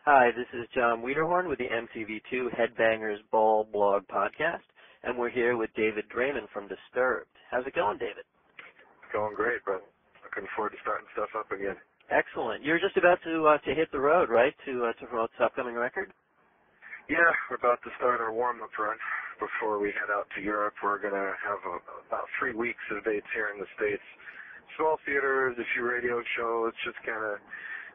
Hi, this is John Wiederhorn with the MTV2 Headbangers Ball blog podcast, and we're here with David Draiman from Disturbed. How's it going, David? It's going great, but looking forward to starting stuff up again. Excellent. You're just about to hit the road, right, to promote this upcoming record? Yeah, we're about to start our warm-up run before we head out to Europe. We're going to have about 3 weeks of dates here in the States. Small theaters, a few radio shows, just kind of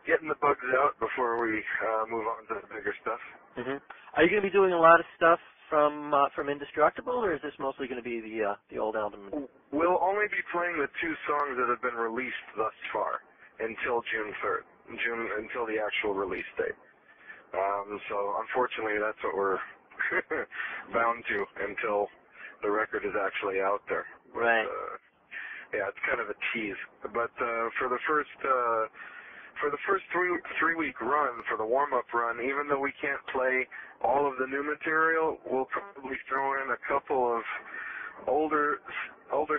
getting the bugs out before we move on to the bigger stuff. Mm-hmm. Are you going to be doing a lot of stuff from Indestructible, or is this mostly going to be the old album? We'll only be playing the 2 songs that have been released thus far until June 3rd, until the actual release date. So unfortunately, that's what we're bound to until the record is actually out there. Right. Yeah, it's kind of a tease. But for the first 3-week run, for the warm-up run, even though we can't play all of the new material, we'll probably throw in a couple of older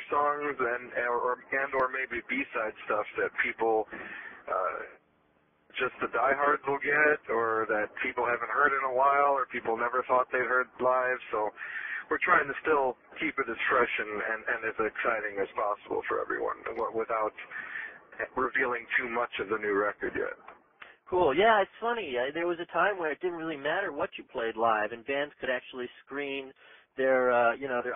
songs and/or maybe B-side stuff that people, just the diehards will get, or that people haven't heard in a while, or people never thought they'd heard live. So we're trying to still keep it as fresh and as exciting as possible for everyone without revealing too much of the new record yet. Cool. Yeah, it's funny. There was a time where it didn't really matter what you played live, and bands could actually screen their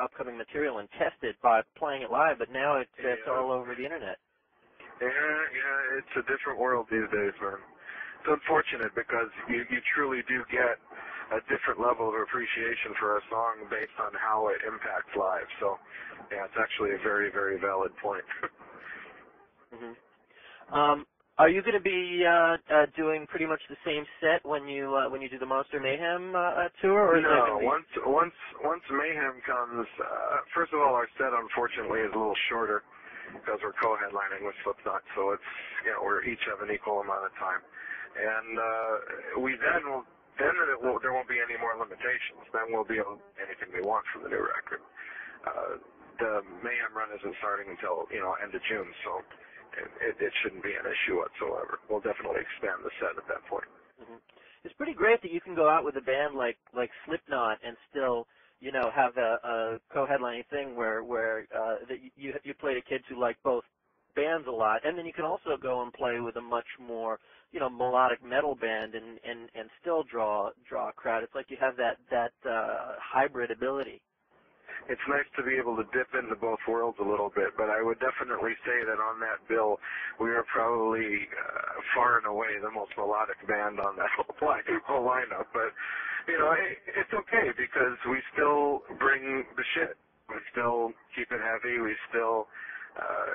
upcoming material and test it by playing it live. But now it's all over the internet. Yeah, it's a different world these days, man. It's unfortunate because you truly do get a different level of appreciation for a song based on how it impacts live. So, yeah, it's actually a very, very valid point. Mm-hmm. Are you going to be doing pretty much the same set when you do the Monster Mayhem tour? Or no, once Mayhem comes, first of all, our set unfortunately is a little shorter because we're co-headlining with Slipknot, so it's we're each have an equal amount of time, and there won't be any more limitations. Then we'll be able to do anything we want from the new record. The Mayhem run isn't starting until end of June, so it shouldn't be an issue whatsoever. We'll definitely expand the set at that point. Mm-hmm. It's pretty great that you can go out with a band like Slipknot and still have a co-headlining thing where that you play to kids who like both bands a lot, and then you can also go and play with a much more melodic metal band and still draw a crowd. It's like you have that hybrid ability. It's nice to be able to dip into both worlds a little bit, but I would definitely say that on that bill, we are probably far and away the most melodic band on that whole lineup. But, it's okay because we still bring the shit. We still keep it heavy. We still,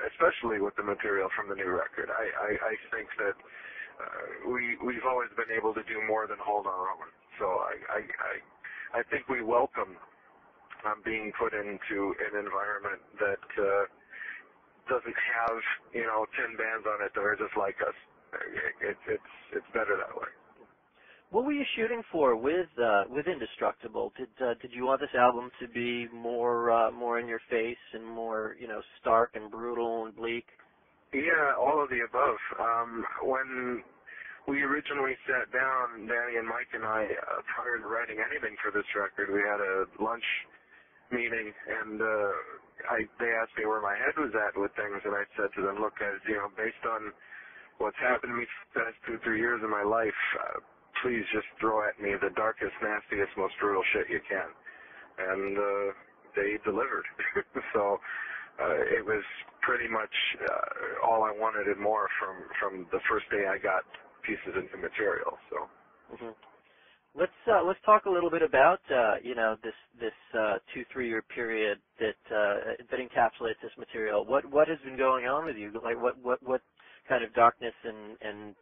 especially with the material from the new record, I think that we've always been able to do more than hold our own. So I think we welcome being put into an environment that doesn't have 10 bands on it that are just like us. It's better that way. What were you shooting for with Indestructible? Did you want this album to be more in your face and more stark and brutal and bleak? Yeah, all of the above. When we originally sat down, Danny and Mike and I, prior to writing anything for this record, we had a lunch meeting, and they asked me where my head was at with things, and I said to them, look, guys, based on what's happened to me the past 2-3 years of my life, please just throw at me the darkest, nastiest, most brutal shit you can. And they delivered. So it was pretty much all I wanted and more from the first day I got pieces into material. So. Mm-hmm. Let's talk a little bit about this 2-3 year period that encapsulates this material. What has been going on with you? Like what kind of darkness and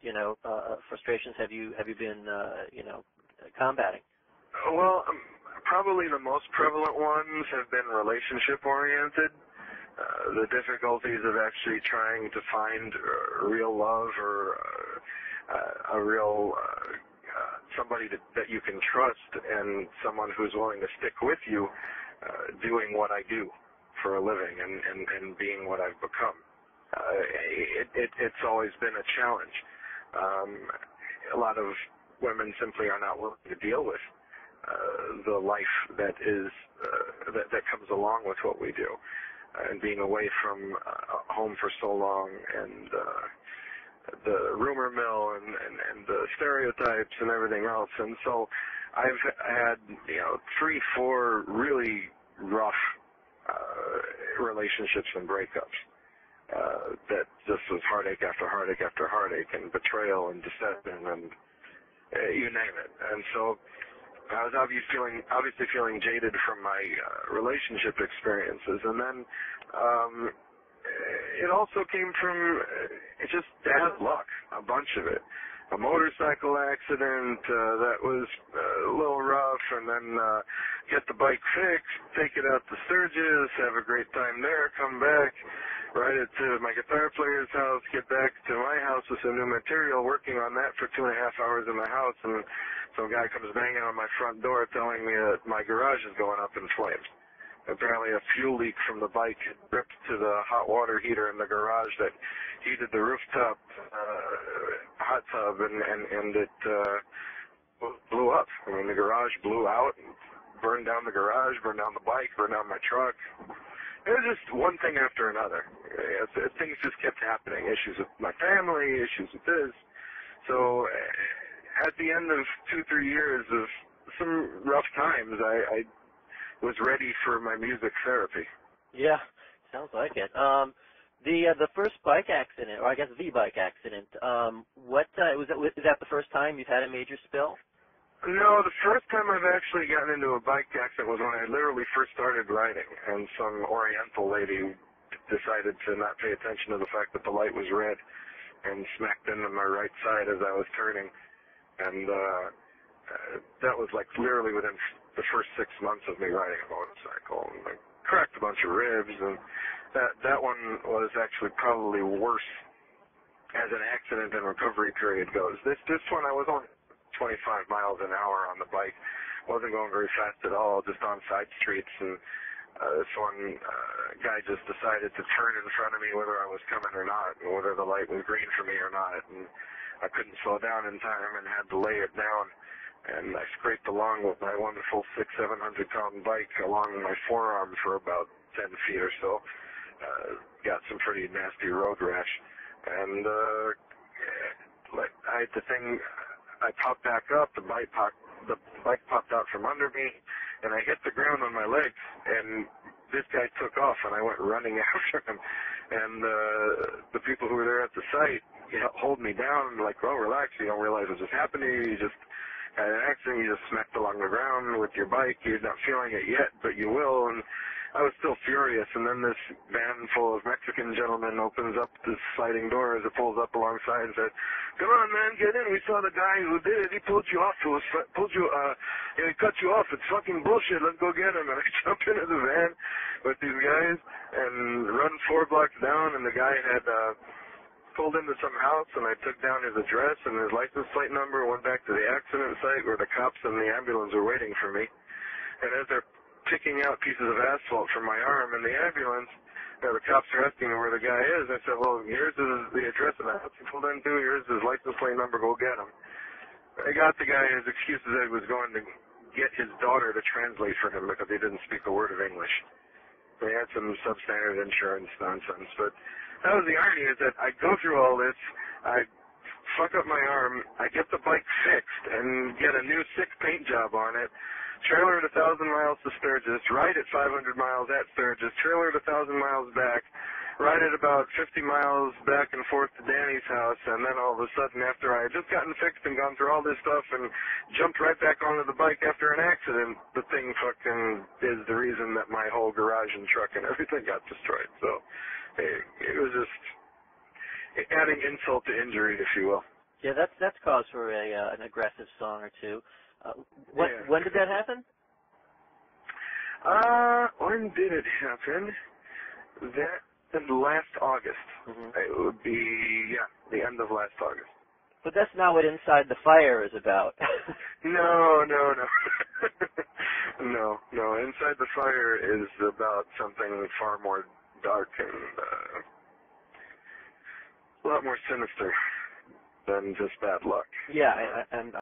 frustrations have you been combating? Well, probably the most prevalent ones have been relationship oriented. The difficulties of actually trying to find real love or a real somebody that you can trust and someone who's willing to stick with you doing what I do for a living and being what I've become. It's always been a challenge. A lot of women simply are not willing to deal with the life that is that comes along with what we do, and being away from home for so long, and the rumor mill and the stereotypes and everything else. And so I've had 3, 4 really rough relationships and breakups that just was heartache after heartache after heartache, and betrayal and deception and you name it. And so I was obviously feeling jaded from my relationship experiences, and then it also came from just bad luck, a bunch of it. A motorcycle accident that was a little rough, and then get the bike fixed, take it out to Sturgis, have a great time there, come back, ride it to my guitar player's house, get back to my house with some new material, working on that for 2.5 hours in the house, and some guy comes banging on my front door telling me that my garage is going up in flames. Apparently a fuel leak from the bike had ripped to the hot water heater in the garage that heated the rooftop hot tub, and it blew up. I mean, the garage blew out, and burned down the garage, burned down the bike, burned down my truck. It was just one thing after another. Things just kept happening. Issues with my family, issues with this. So at the end of 2-3 years of some rough times, I was ready for my music therapy. Yeah, sounds like it. The first bike accident, or I guess the bike accident, is that the first time you've had a major spill? No, the first time I've actually gotten into a bike accident was when I literally first started riding, and some Oriental lady decided to not pay attention to the fact that the light was red and smacked into my right side as I was turning. And that was like literally within the first 6 months of me riding a motorcycle. And I cracked a bunch of ribs, and that one was actually probably worse as an accident and recovery period goes. This one, I was only 25 miles an hour on the bike. Wasn't going very fast at all, just on side streets. And this one guy just decided to turn in front of me whether I was coming or not, and whether the light was green for me or not. And I couldn't slow down in time and had to lay it down. And I scraped along with my wonderful 600-700-pound bike along my forearm for about 10 feet or so. Got some pretty nasty road rash. And I popped back up, the bike popped out from under me, and I hit the ground on my legs, and this guy took off, and I went running after him. And the people who were there at the site hold me down, and like, oh, relax, you don't realize what just happened to you, you just had an accident, you just smacked along the ground with your bike, you're not feeling it yet, but you will. And I was still furious, and then this van full of Mexican gentlemen opens up this sliding door as it pulls up alongside and said, "Come on, man, get in. We saw the guy who did it. He pulled you off. He cut you off. It's fucking bullshit. Let's go get him." And I jump into the van with these guys and run 4 blocks down, and the guy had pulled into some house, and I took down his address and his license plate number, went back to the accident site where the cops and the ambulance were waiting for me. And as they're picking out pieces of asphalt from my arm in the ambulance, the cops are asking me where the guy is. I said, well, here's the address of the house he pulled into, here's his license plate number, go get him. I got the guy, his excuse is that he was going to get his daughter to translate for him because he didn't speak a word of English. They had some substandard insurance nonsense, but that was the irony, is that I go through all this, I fuck up my arm, I get the bike fixed and get a new sick paint job on it, trailer it 1,000 miles to Sturgis, ride it 500 miles at Sturgis, trailer it 1,000 miles back, ride it about 50 miles back and forth to Danny's house, and then all of a sudden, after I had just gotten fixed and gone through all this stuff and jumped right back onto the bike after an accident, the thing fucking is the reason that my whole garage and truck and everything got destroyed. So it was just adding insult to injury, if you will. Yeah, that's cause for an aggressive song or two. When did that happen? When did it happen? That was last August. Mm-hmm. It would be, the end of last August. But that's not what Inside the Fire is about. No. No. Inside the Fire is about something far more dark and a lot more sinister than just bad luck. Yeah, I'm